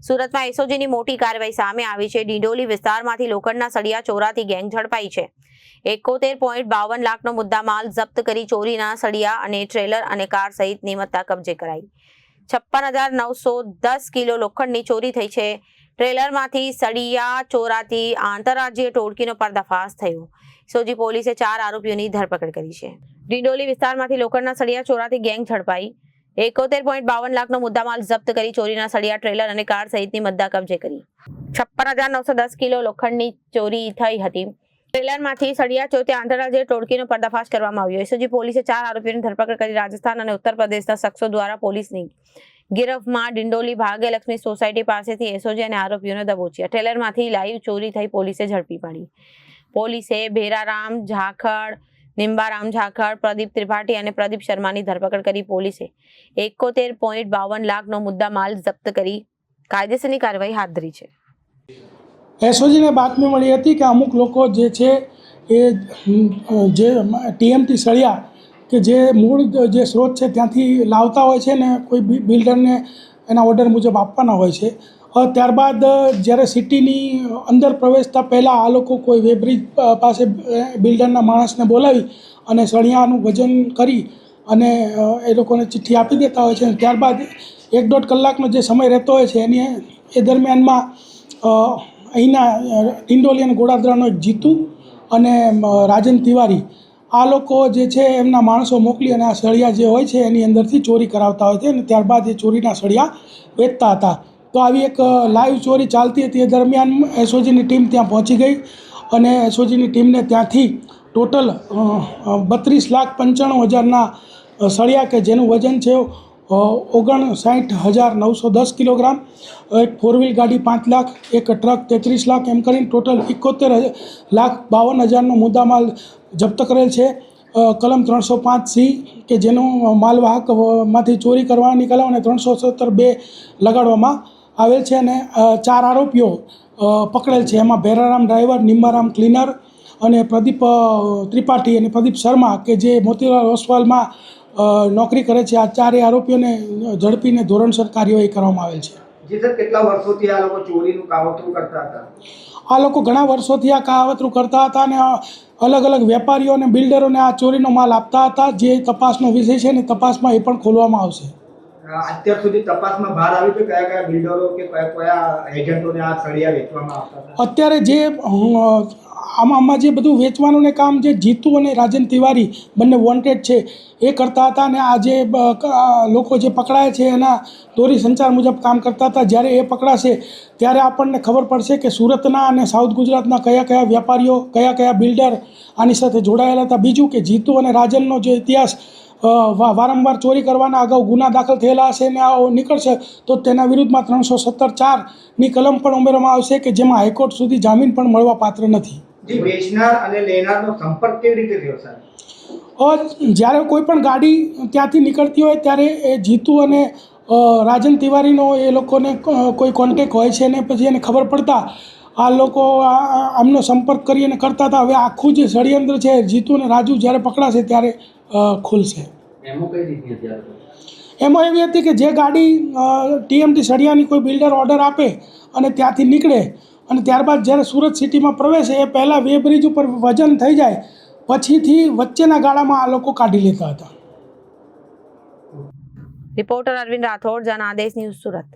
સુરતમાં એસઓજીની મોટી કાર્યવાહી સામે આવી છે। ડિંડોલી વિસ્તારમાંથી લોખંડના સળિયા ચોરાથી ગેંગ ઝડપાઈ છે। 71.52 લાખનો મુદ્દામાલ જપ્ત કરી ચોરીના સળિયા અને ટ્રેલર અને કાર સહિતની મત્તા કબજે કરાઈ। 56,910 કિલો લોખંડની ચોરી થઈ છે। ટ્રેલરમાંથી સળિયા ચોરાતી આંતરરાજ્ય ટોળકીનો પર્દાફાશ થયો। એસઓજી પોલીસે 4 આરોપીઓની ધરપકડ કરી છે। ડિંડોલી વિસ્તારમાંથી લોખંડના સળિયા ચોરાથી ગેંગ ઝડપાઈ। 71.52 લાખનો મુદ્દામાલ જપ્ત કરી ચોરીના સળિયા ટ્રેલર અને કાર સહિતની મત્તા કબજે કરી। 56,910 કિલો લોખંડની ચોરી થઈ હતી। ટ્રેલરમાંથી સળિયા ચોરતી આંતરરાજ્ય ટોળકીનો પર્દાફાશ કરવામાં આવ્યો। એસઓજી પોલીસે 4 આરોપીઓની ધરપકડ કરી રાજસ્થાન અને ઉત્તર પ્રદેશના શખ્સો દ્વારા પોલીસની ગિરફમાં ડિંડોલી ભાગ્યલક્ષ્મી સોસાયટી પાસેથી એસઓજી અને આરોપીઓને દબોચ્યા। ટ્રેલરમાંથી લાઈવ ચોરી થઈ પોલીસે ઝડપી પાડી। પોલીસે ભેરારામ ઝાખડ, નિંબારામ ઝાખડ, પ્રદીપ ત્રિપાઠી અને પ્રદીપ શર્માની ધરપકડ કરી પોલીસે 71.52 લાખનો મુદ્દામાલ જપ્ત કરી કાયદેસરની કાર્યવાહી હાથ ધરી છે। એસઓજીને બાતમી મળી હતી કે અમુક લોકો જે છે એ જે ટીએમટી સળિયા કે જે મૂળ જે સ્ત્રોત છે ત્યાંથી લાવતા હોય છે ને કોઈ બિલ્ડરને એના ઓર્ડર મુજબ આપવાના હોય છે। ત્યારબાદ જ્યારે સિટીની અંદર પ્રવેશતા પહેલાં આ લોકો કોઈ વેબ્રિજ પાસે બિલ્ડરના માણસને બોલાવી અને સળિયાનું વજન કરી અને એ લોકોને ચિઠ્ઠી આપી દેતા હોય છે। ત્યારબાદ 1-1.5 કલાકનો જે સમય રહેતો હોય છે એ દરમિયાનમાં અહીંના ડિંડોલી અને ગોળાદરાનો એક જીતુ અને રાજન તિવારી આ લોકો જે છે એમના માણસો મોકલી અને આ સળિયા જે હોય છે એની અંદરથી ચોરી કરાવતા હોય છે અને ત્યારબાદ એ ચોરીના સળિયા વેચતા હતા। તો આવી એક લાઈવ ચોરી ચાલતી હતી। એ દરમિયાન એસઓજીની ટીમ ત્યાં પહોંચી ગઈ અને એસઓજીની ટીમને ત્યાંથી ટોટલ 32,95,000ના સળિયા કે જેનું વજન છે 59,910 કિલોગ્રામ, એક 4 વ્હીલ ગાડી 5 લાખ, એક ટ્રક 33 લાખ, એમ કરીને ટોટલ 71,52,000નો મુદ્દામાલ જપ્ત કરેલ છે। કલમ 305C કે જેનો માલવાહકમાંથી ચોરી કરવાની કલમ અને 370(2) લગાડવામાં આવેલ છે અને 4 આરોપીઓ પકડેલ છે। એમાં ભેરારામ ડ્રાઈવર, નિંબારામ ક્લીનર અને પ્રદીપ ત્રિપાઠી અને પ્રદીપ શર્મા કે જે મોતીલાલ ઓસવાલમાં નોકરી કરે છે। આ 4 આરોપીઓને ઝડપીને ધોરણસર કાર્યવાહી કરવામાં આવેલ છે। જી સર, કેટલા વર્ષોથી આ લોકો ચોરીનું કાવતરું કરતા હતા? આ લોકો ઘણા વર્ષોથી આ કાવતરું કરતા હતા અને અલગ અલગ વેપારીઓ અને બિલ્ડરોને આ ચોરીનો માલ આપતા હતા। જે તપાસનો વિષય છે ને તપાસમાં એ પણ ખોલવામાં આવશે। અત્યાર સુધી તપાસમાં બહાર આવ્યું કે કયા કયા બિલ્ડરો કે કયા એજન્ટોને આ સળિયા વેચવામાં આવતા હતા? અત્યારે જે આમાં જે બધું વેચવાનું કામ જે જીતુ અને રાજન તિવારી બંને વોન્ટેડ છે એ કરતા હતા અને આ જે લોકો જે પકડાય છે એના દોરી સંચાર મુજબ કામ કરતા હતા। જ્યારે એ પકડાશે ત્યારે આપણને ખબર પડશે કે સુરતના અને સાઉથ ગુજરાતના કયા કયા વેપારીઓ કયા કયા બિલ્ડર આની સાથે જોડાયેલા હતા। બીજું કે જીતુ અને રાજનનો જે ઇતિહાસ વારંવાર ચોરી કરવાના અગાઉ ગુના દાખલ થયેલા હશે અને આ નીકળશે તો તેના વિરુદ્ધમાં 370(4)ની કલમ પણ ઉમેરવામાં આવશે કે જેમાં હાઈકોર્ટ સુધી જામીન પણ મળવા પાત્ર નથી। વેચનાર અને લેનારનો સંપર્ક કેવી રીતે થયો સર? જ્યારે કોઈ પણ ગાડી ત્યાંથી નીકળતી હોય ત્યારે એ જીતુ અને રાજન તિવારીનો એ લોકોને કોઈ કોન્ટેક હોય છે અને પછી એને ખબર પડતા આ લોકો આમનો સંપર્ક કરી અને કરતા હતા। હવે આખું જે ષડયંત્ર છે જીતુ અને રાજુ જ્યારે પકડાશે ત્યારે ખુલશે। એમાં એવી હતી કે જે ગાડી ટીએમટી સળિયાની કોઈ બિલ્ડર ઓર્ડર આપે અને ત્યાંથી નીકળે અને ત્યારબાદ જ્યારે સુરત સિટીમાં પ્રવેશે એ પહેલાં વેબ્રિજ ઉપર વજન થઈ જાય પછીથી વચ્ચેના ગાળામાં આ લોકો કાઢી લેતા હતા। Reporter Arvind Rathod, Janadesh news, Surat.